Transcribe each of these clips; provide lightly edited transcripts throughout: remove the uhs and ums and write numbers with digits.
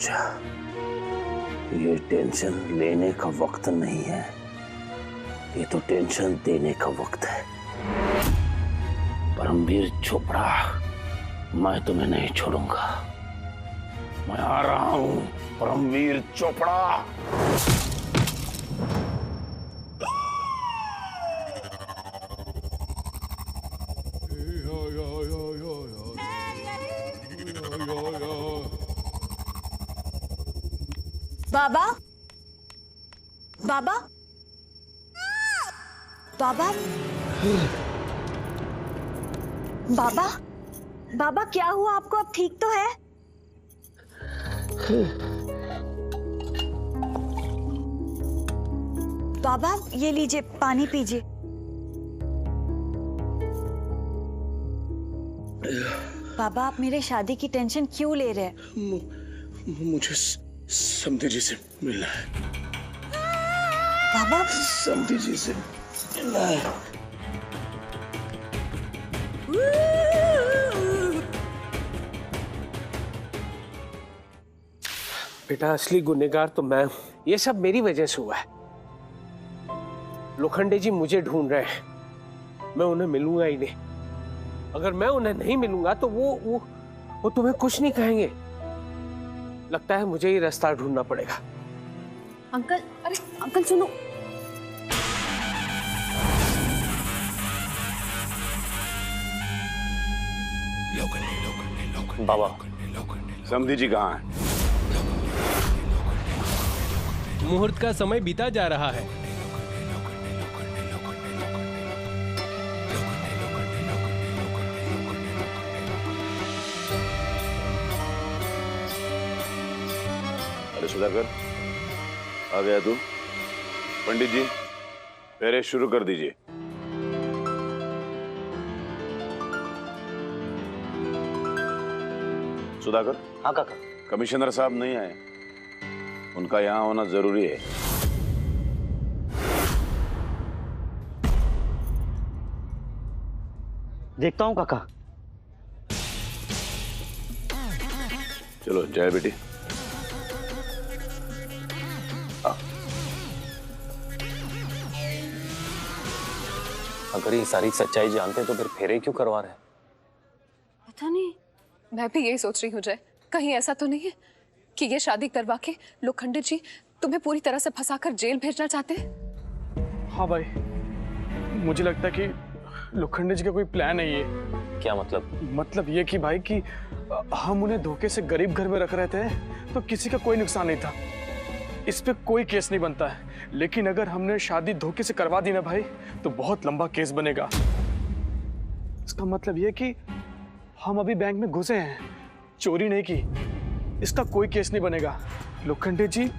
जा। ये टेंशन लेने का वक्त नहीं है, ये तो टेंशन देने का वक्त है। परमवीर चोपड़ा, मैं तुम्हें नहीं छोड़ूंगा। मैं आ रहा हूं, परमवीर चोपड़ा। बाबा, बाबा, बाबा, बाबा, बाबा क्या हुआ आपको? अब ठीक तो है? बाबा ये लीजिए, पानी पीजिए। बाबा आप मेरे शादी की टेंशन क्यों ले रहे हैं? मुझे समधी जी से मिलना है। बाबा समधी जी से मिलना है। बेटा असली गुनहगार तो मैं हूं। ये सब मेरी वजह से हुआ है। लोखंडे जी मुझे ढूंढ रहे हैं, मैं उन्हें मिलूंगा ही नहीं। अगर मैं उन्हें नहीं मिलूंगा तो वो तुम्हें कुछ नहीं कहेंगे। लगता है मुझे ही रास्ता ढूंढना पड़ेगा। अंकल, अरे अंकल सुनो। बाबा, समधी जी कहाँ हैं? मुहूर्त का समय बीता जा रहा है। अरे सुधाकर, आ गया तू? पंडित जी फेरे शुरू कर दीजिए। सुधाकर। हाँ काका। कमिश्नर साहब नहीं आए, उनका यहाँ होना जरूरी है। देखता हूँ काका। चलो जय बेटी। अगर ये सारी सच्चाई जानते तो फिर फेरे क्यों करवा रहे हैं? पता नहीं, मैं भी यही सोच रही हूँ जय, कहीं ऐसा तो नहीं है कि ये शादी करवा के लोखंडे जी तुम्हें पूरी तरह से फंसाकर जेल भेजना चाहते हैं? हाँ भाई, मुझे लगता है कि लोखंडे जी का कोई प्लान है ये। क्या मतलब? मतलब ये कि भाई कि हम उन्हें धोखे से गरीब घर में रख रहे थे तो किसी का कोई नुकसान नहीं था, इस पे कोई केस नहीं बनता है। लेकिन अगर हमने शादी धोखे से करवा दी ना भाई तो बहुत लंबा केस बनेगा। इसका मतलब ये कि हम अभी बैंक में घुसे हैं, चोरी नहीं की, इसका कोई केस नहीं बनेगा। लोखंडे जी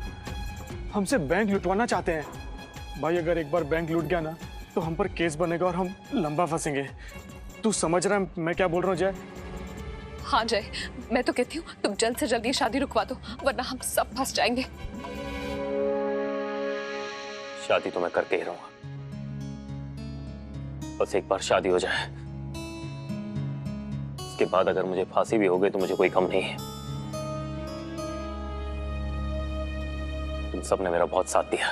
हमसे बैंक लुटवाना चाहते हैं। भाई अगर एक बार बैंक लूट गया ना तो हम पर केस बनेगा और हम लंबा फंसेंगे। तू समझ रहा है मैं क्या बोल रहा हूँ जय? हाँ जय, मैं तो कहती हूँ तुम जल्द से जल्द ये शादी रुकवा दो, वरना हम सब फंस जाएंगे। शादी तो मैं करके ही रहूंगा, बस एक बार शादी हो जाए, उसके बाद अगर मुझे फांसी भी हो गई तो मुझे कोई गम नहीं है। तुम सबने मेरा बहुत साथ दिया,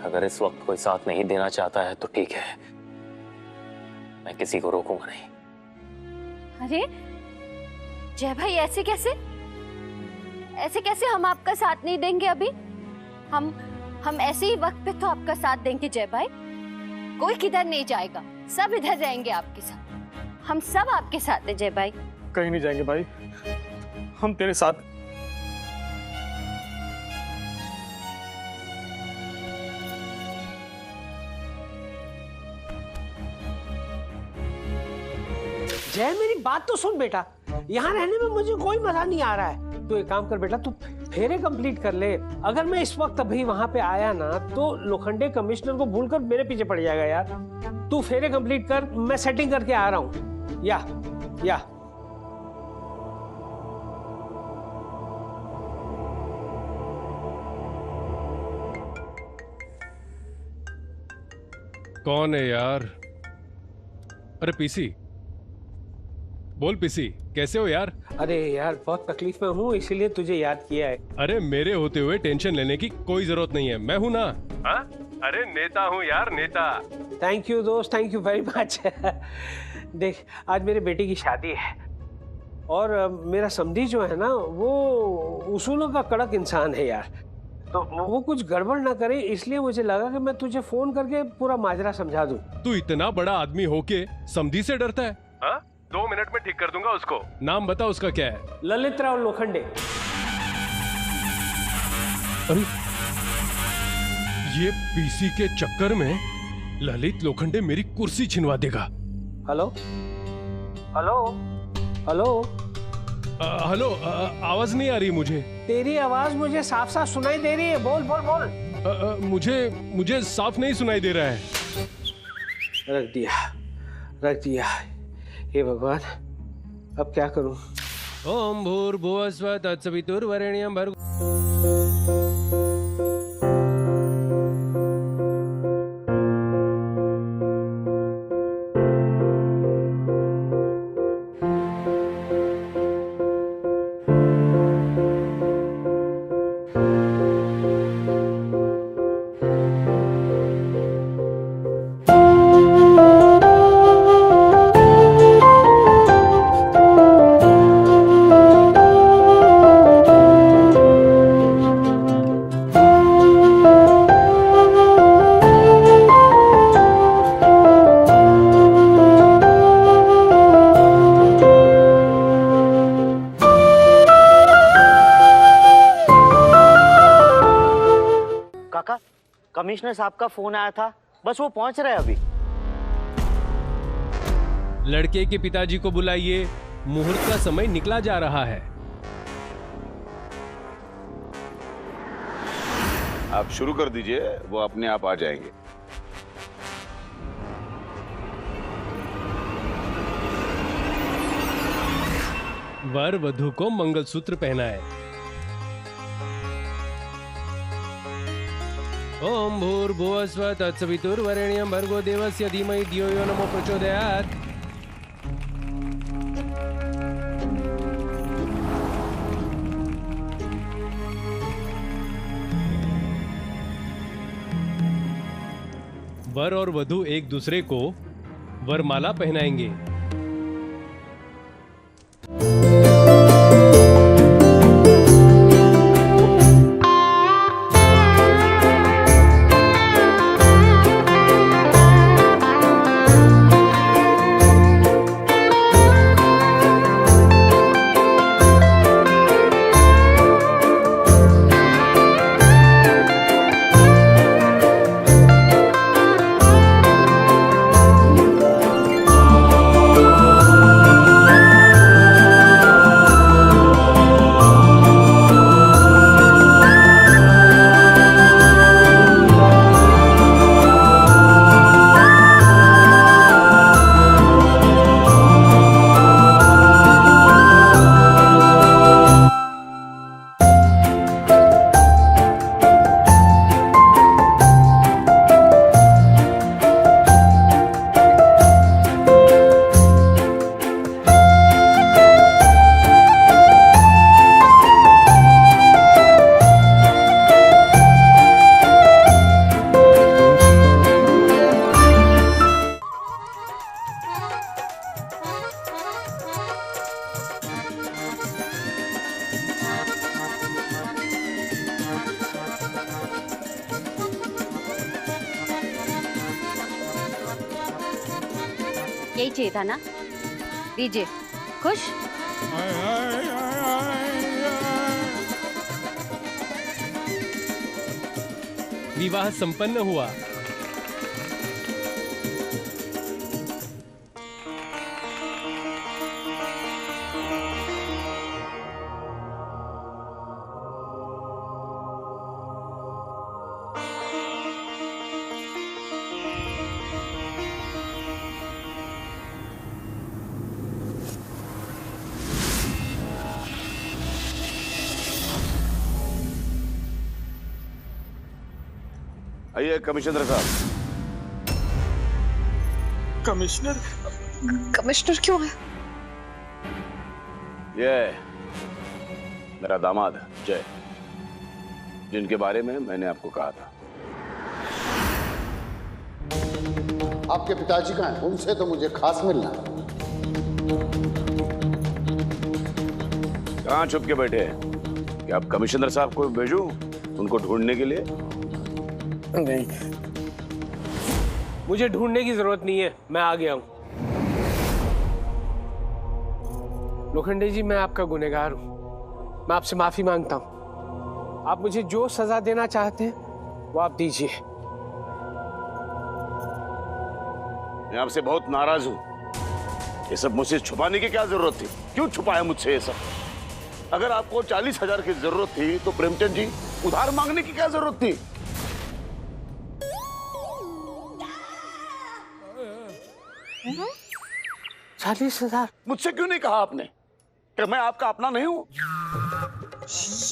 अगर इस वक्त कोई साथ नहीं देना चाहता है तो ठीक है, मैं किसी को रोकूंगा नहीं। अरे जय भाई ऐसे कैसे, ऐसे कैसे हम आपका साथ नहीं देंगे? अभी हम ऐसे ही वक्त पे तो आपका साथ देंगे जय भाई। कोई किधर नहीं जाएगा, सब इधर रहेंगे आपके साथ। हम सब आपके साथ हैं जय भाई। कहीं नहीं जाएंगे भाई, हम तेरे साथ। जय मेरी बात तो सुन बेटा, यहाँ रहने में मुझे कोई मजा नहीं आ रहा है। तू एक काम कर बेटा, तू फेरे कंप्लीट कर ले। अगर मैं इस वक्त अभी वहां पे आया ना तो लोखंडे कमिश्नर को भूलकर मेरे पीछे पड़ जाएगा यार। तू फेरे कंप्लीट कर, मैं सेटिंग करके आ रहा हूँ। या कौन है यार? अरे पीसी, बोल पिसी, कैसे हो यार? अरे यार बहुत तकलीफ में हूँ, इसीलिए तुझे याद किया है। अरे मेरे होते हुए टेंशन लेने की कोई जरूरत नहीं है, मैं हूँ ना। हाँ? अरे नेता हूँ यार, नेता। थैंक यू दोस्त, थैंक यू वेरी मच। देख आज मेरे बेटे की शादी है और मेरा समधी जो है ना वो उसूलों का कड़क इंसान है यार, तो वो कुछ गड़बड़ ना करे, इसलिए मुझे लगा कि मैं तुझे फोन करके पूरा माजरा समझा दूं। तू इतना बड़ा आदमी होके समधी से डरता है? हाँ? 2 मिनट में ठीक कर दूंगा उसको। नाम बता उसका क्या है? ललित राव लोखंडे। अरे ये पीसी के चक्कर में ललित लोखंडे मेरी कुर्सी छिनवा देगा। हेलो हेलो हेलो हेलो, आवाज नहीं आ रही मुझे। तेरी आवाज मुझे साफ साफ सुनाई दे रही है, बोल बोल बोल। मुझे साफ नहीं सुनाई दे रहा है। रख दिया। हे भगवान, अब क्या करूं? ओम भूर्भुवस्वः तत्सवितुर्वरेण्यं भर्गो। कमिश्नर साहब का फोन आया था, बस वो पहुंच रहे अभी। लड़के के पिताजी को बुलाइए, मुहूर्त का समय निकला जा रहा है। आप शुरू कर दीजिए, वो अपने आप आ जाएंगे। वर वधू को मंगलसूत्र पहनाए। ओम भूर्भुवस्वः तत्सवितुर्वरेण्यं भर्गो देवस्य धीमहि धियो यो नमो प्रचोदयात्। वर और वधू एक दूसरे को वरमाला पहनाएंगे। यही चाहिए था ना, दीजिए। खुश? विवाह संपन्न हुआ। आइए कमिश्नर साहब। कमिश्नर कमिश्नर क्यों है? ये मेरा दामाद जय, जिनके बारे में मैंने आपको कहा था। आपके पिताजी कहाँ हैं? उनसे तो मुझे खास मिलना है। कहाँ छुप के बैठे हैं? क्या आप कमिश्नर साहब को भेजूं उनको ढूंढने के लिए? नहीं, मुझे ढूंढने की जरूरत नहीं है, मैं आ गया हूं। लोखंडे जी, मैं आपका गुनहगार हूं, मैं आपसे माफी मांगता हूं। आप मुझे जो सजा देना चाहते हैं वो आप दीजिए। मैं आपसे बहुत नाराज हूं। ये सब मुझसे छुपाने की क्या जरूरत थी? क्यों छुपाया मुझसे ये सब? अगर आपको 40,000 की जरूरत थी तो प्रेमचंद जी उधार मांगने की क्या जरूरत थी? 40,000? मुझसे क्यों नहीं कहा आपने कि मैं आपका अपना नहीं हूं?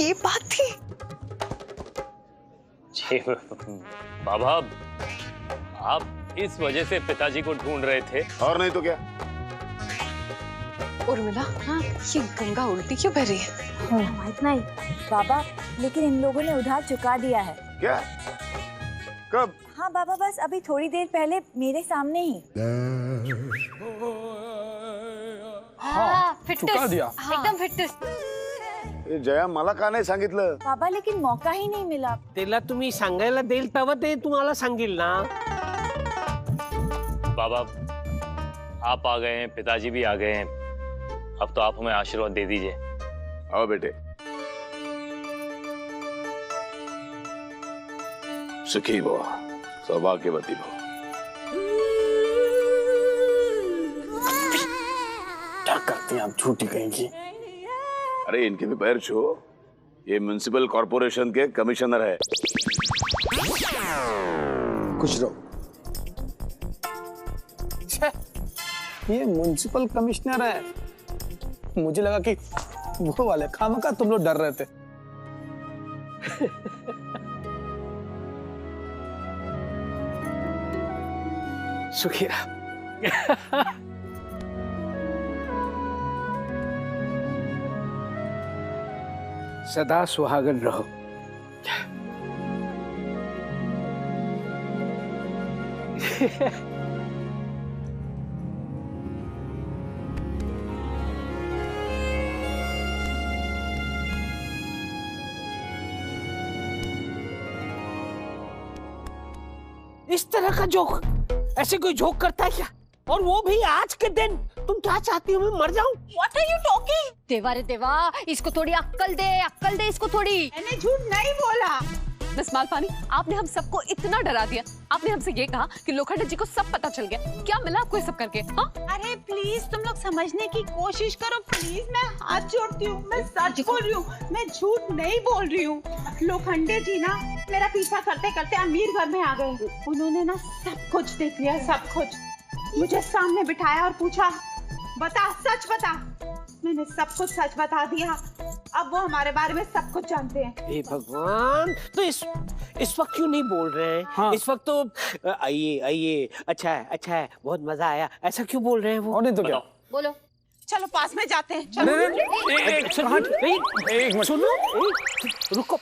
ये बात थी। जी बाबा, आप इस वजह से पिताजी को ढूंढ रहे थे? और नहीं तो क्या? उर्मिला, हाँ, ये गंगा उल्टी क्यों बह रही है? इतना ही बाबा, लेकिन इन लोगों ने उधार चुका दिया है। क्या? कब? हाँ बाबा, बस अभी थोड़ी देर पहले मेरे सामने ही। हाँ, चुका दिया। एकदम फिटनेस। जया, मला का नाही सांगितलं? बाबा, लेकिन मौका ही नाही मिला। त्याला तुम्ही सांगायला देईल तेव्हा ते तुम्हाला सांगेल ना। बाबा, आप आ गए हैं, पिताजी भी आ गए हैं, अब तो आप हमें आशीर्वाद दे दीजिए। आओ बेटे। सुखी भव, सौभाग्यवती भव। क्या करते हैं आप झूठी कहेंगे? अरे इनके भी पैर छो, ये म्युनिसिपल कॉर्पोरेशन के कमिश्नर है। कुछ रहो। ये म्युनिसिपल कमिश्नर है। मुझे लगा कि वो वाले खामखा तुम लोग डर रहे थे। सुखिया। सदा सुहागन रहो। इस तरह का जोक ऐसे कोई जोक करता है क्या? और वो भी आज के दिन? तुम क्या चाहती हो, मैं मर जाऊं? What are you talking? देवा रे देवा, इसको थोड़ी अक्कल दे इसको थोड़ी। मैंने झूठ नहीं बोला। बस मालपानी, आपने हम सबको इतना डरा दिया। आपने हमसे ये कहा कि लोखंडे जी को सब पता चल गया। क्या मिला आपको ये सब करके? हाँ? अरे प्लीज तुम लोग समझने की कोशिश करो प्लीज, मैं हाथ जोड़ती हूँ, मैं सच बोल रही हूँ, मैं झूठ नहीं बोल रही हूँ। लोखंडे जी ना मेरा पीछा करते करते अमीर घर में आ गए। उन्होंने ना सब कुछ देख लिया, सब कुछ। मुझे सामने बिठाया और पूछा, बता, सच बता। मैंने सब कुछ सच बता दिया। अब वो हमारे बारे में सब कुछ जानते हैं। हे भगवान, तो इस वक्त क्यों नहीं बोल रहे हैं? हाँ। इस वक्त तो आइए आइए, अच्छा है, बहुत मजा आया, ऐसा क्यों बोल रहे हैं वो? और नहीं तो क्या? बोलो। चलो पास में जाते हैं, चलो। एक मिनट सुनो, रुको।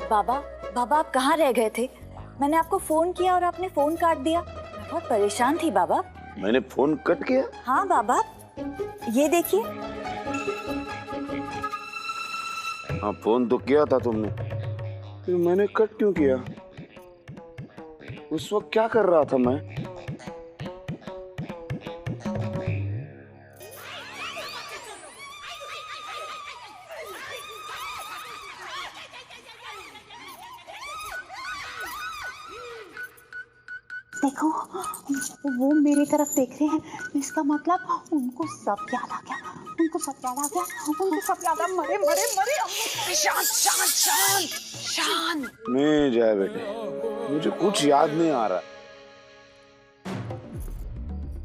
बाबा आप कहाँ रह गए थे? मैंने आपको फोन किया और आपने फोन काट दिया। मैं बहुत परेशान थी बाबा। मैंने फोन कट किया? हाँ बाबा, ये देखिए। हाँ, फोन तो किया था तुमने, फिर मैंने कट क्यों किया? उस वक्त क्या कर रहा था मैं? देखो, वो मेरी तरफ देख रहे हैं, इसका मतलब उनको सब याद आ गया, उनको सब याद आ गया, उनको सब याद आ गया। मरे मरे मरे। शांत शांत शांत शांत। नहीं जाए बेटे, मुझे कुछ याद नहीं आ रहा।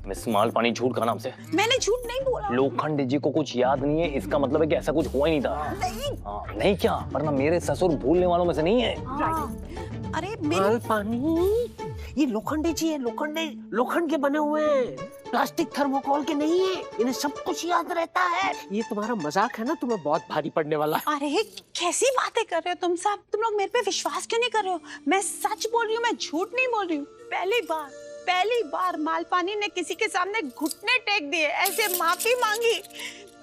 मिस मालपानी झूठ का नाम से। मैंने झूठ नहीं बोला। लोखंडे जी को कुछ याद नहीं है, इसका मतलब है कि ऐसा कुछ हुआ ही नहीं था। नहीं। नहीं क्या, वरना मेरे ससुर भूलने वालों में से नहीं है। अरे मालपानी, ये लोखंडे जी है, लोखंड के बने हुए हैं, प्लास्टिक थर्मोकोल के नहीं है। इन्हें सब कुछ याद रहता है। ये तुम्हारा मजाक है ना, तुम्हें बहुत भारी पड़ने वाला है। अरे कैसी बातें कर रहे हो तुम सब? तुम लोग मेरे पे विश्वास क्यों नहीं कर रहे हो? मैं सच बोल रही हूँ, मैं झूठ नहीं बोल रही हूँ। पहली बार मालपानी ने किसी के सामने घुटने टेक दिए, ऐसे माफी मांगी,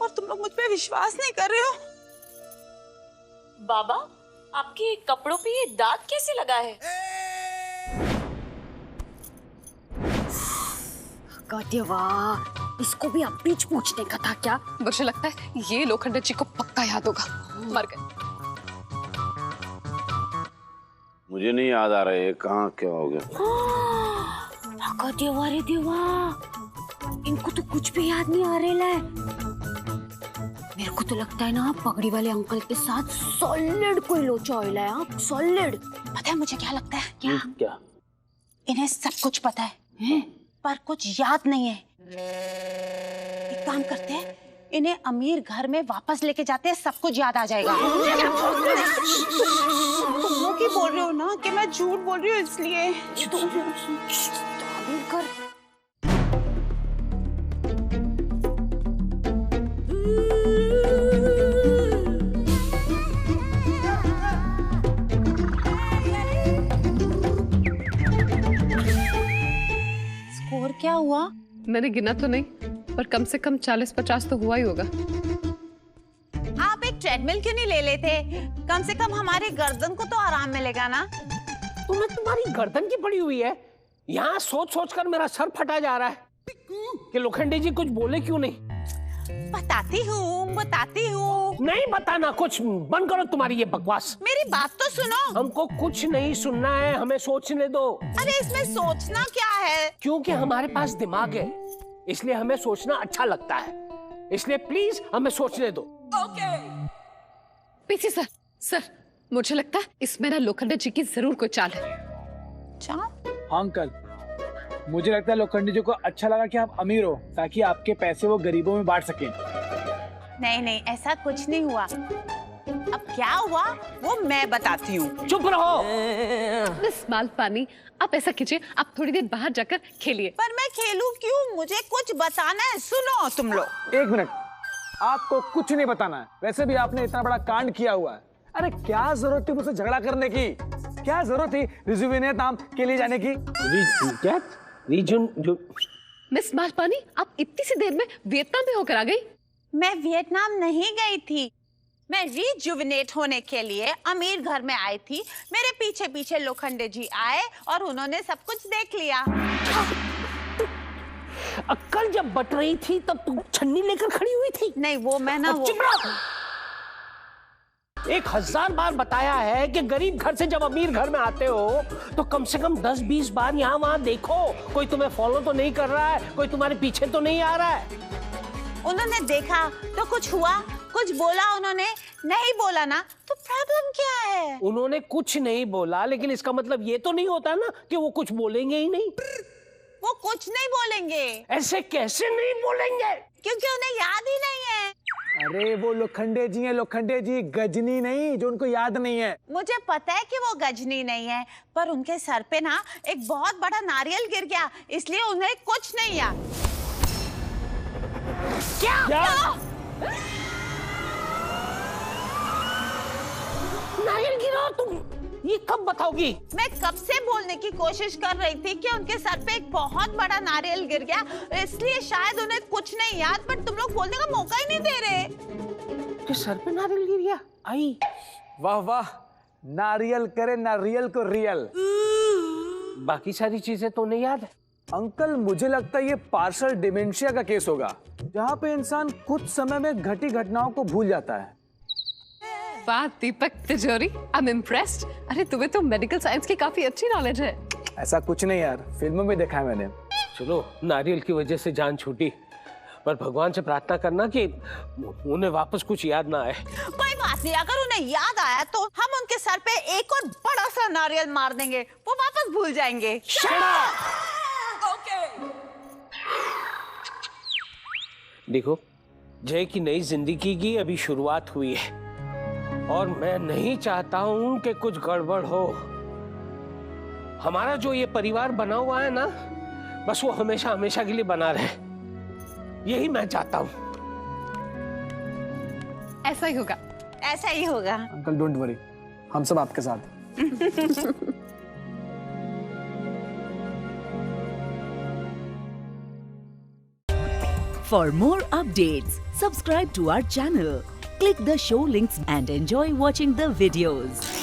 और तुम लोग मुझ पे विश्वास नहीं कर रहे हो। बाबा, आपके कपड़ों पे ये दाग कैसे लगा है? वाह, इसको भी अब बीच पूछने का था क्या? मुझे लगता है ये लोखंडे जी को पक्का याद होगा। मर गए। मुझे नहीं याद आ रहा है कहाँ क्या हो गया। देवा रे देवा, इनको तो कुछ भी याद नहीं आ रहा है। मेरे को तो लगता है ना पगड़ी वाले अंकल के साथ सॉलिड कोई लोचा ऑयल है। आप सॉलिड। पता है मुझे क्या लगता है? क्या? इन्हें सब कुछ पता है, पर कुछ याद नहीं है। एक काम करते हैं, इन्हें अमीर घर में वापस लेके जाते हैं, सब कुछ याद आ जाएगा। तुम लोग ही बोल रहे हो ना कि मैं झूठ बोल रही हूँ, इसलिए। अमीर घर। स्कोर क्या हुआ? मैंने गिना तो नहीं, पर कम से कम 40-50 तो हुआ ही होगा। आप एक ट्रेडमिल क्यों नहीं ले लेते? कम से कम हमारे गर्दन को तो आराम मिलेगा ना। तुम्हें तुम्हारी गर्दन की पड़ी हुई है। यहाँ सोच सोच कर मेरा सर फटा जा रहा है कि लोखंडे जी कुछ बोले क्यों नहीं। बताती हूँ। नहीं बताना कुछ, बंद करो तुम्हारी ये बकवास। मेरी बात तो सुनो। हमको कुछ नहीं सुनना है, हमें सोचने दो। अरे इसमें सोचना क्या है? क्योंकि हमारे पास दिमाग है, इसलिए हमें सोचना अच्छा लगता है। इसलिए प्लीज हमें सोचने दो। पीसी सर, मुझे लगता है इसमें ना लोखंडे जी की जरूर कोई चाल है। चाल? हाँ अंकल, मुझे लगता है लोखंडे जी को अच्छा लगा कि आप अमीर हो, ताकि आपके पैसे वो गरीबों में बांट सकें। नहीं, ऐसा कुछ नहीं हुआ। अब क्या हुआ वो मैं बताती हूँ। चुप रहो। मिस मालपानी, आप ऐसा कीजिए, आप थोड़ी देर बाहर जाकर खेलिए। पर मैं खेलूं क्यों? मुझे कुछ बताना है। सुनो तुम लोग। 1 मिनट, आपको कुछ नहीं बताना है। वैसे भी आपने इतना बड़ा कांड किया हुआ है। अरे क्या जरूरत थी मुझसे झगड़ा करने की? क्या जरूरत थी रिजुवेनेट नाम के लिए जाने की? क्या? रीजन जो मिस मालपानी, आप इतनी सी देर में वियतनाम में होकर आ गई? मैं वियतनाम नहीं गई थी, मैं रिजुवेनेट होने के लिए अमीर घर में आई थी। मेरे पीछे पीछे लोखंडे जी आए और उन्होंने सब कुछ देख लिया। अक्कल जब बट रही थी तब तुम छन्नी लेकर खड़ी हुई थी। नहीं, वो मैं ना वो 1000 बार बताया है कि गरीब घर से जब अमीर घर में आते हो तो कम से कम 10-20 बार यहाँ वहाँ देखो, कोई तुम्हें फॉलो तो नहीं कर रहा है, कोई तुम्हारे पीछे तो नहीं आ रहा है। उन्होंने देखा तो कुछ हुआ? कुछ बोला उन्होंने? नहीं बोला ना, तो प्रॉब्लम क्या है? उन्होंने कुछ नहीं बोला, लेकिन इसका मतलब ये तो नहीं होता ना कि वो कुछ बोलेंगे ही नहीं। वो कुछ नहीं बोलेंगे। ऐसे कैसे नहीं बोलेंगे? क्योंकि उन्हें याद ही नहीं है। अरे वो लोखंडे जी हैं, लोखंडे जी, गजनी नहीं, जो उनको याद नहीं है। मुझे पता है कि वो गजनी नहीं है, पर उनके सर पे ना एक बहुत बड़ा नारियल गिर गया, इसलिए उन्हें कुछ नहीं याद। क्या? नारियल गिरा? तुम ये कब बताओगी? मैं कब से बोलने की कोशिश कर रही थी कि उनके सर पे एक बहुत बड़ा नारियल गिर गया, इसलिए शायद उन्हें कुछ नहीं याद, पर तुम लोग बोलने का मौका ही नहीं दे रहे। कि सर पे नारियल गिर गया? आई वाह वाह, नारियल करे नारियल को रियल। बाकी सारी चीजें तो नहीं याद है। अंकल मुझे लगता है ये पार्शियल डिमेंशिया का केस होगा, जहाँ पे इंसान कुछ समय में घटी घटनाओं को भूल जाता है। वाह दीपक तिजोरी, आई एम इम्प्रेस्ड। अरे तुम्हें तो मेडिकल साइंस की काफी अच्छी नॉलेज है। ऐसा कुछ नहीं यार, फिल्मों में देखा है मैंने। चलो, नारियल की वजह से जान छूटी, पर भगवान से प्रार्थना करना कि उन्हें वापस कुछ याद ना आए। कोई बात नहीं, अगर उन्हें याद आया तो हम उनके सर पे एक और बड़ा सा नारियल मार देंगे, वो वापस भूल जाएंगे। ओके। देखो, जय की नई जिंदगी की अभी शुरुआत हुई है और मैं नहीं चाहता हूं कि कुछ गड़बड़ हो। हमारा जो ये परिवार बना हुआ है ना, बस वो हमेशा हमेशा के लिए बना रहे, यही मैं चाहता हूं। ऐसा ही होगा, ऐसा ही होगा। अंकल डोंट वरी, हम सब आपके साथ। For more updates, subscribe to our channel, click the show links and enjoy watching the videos.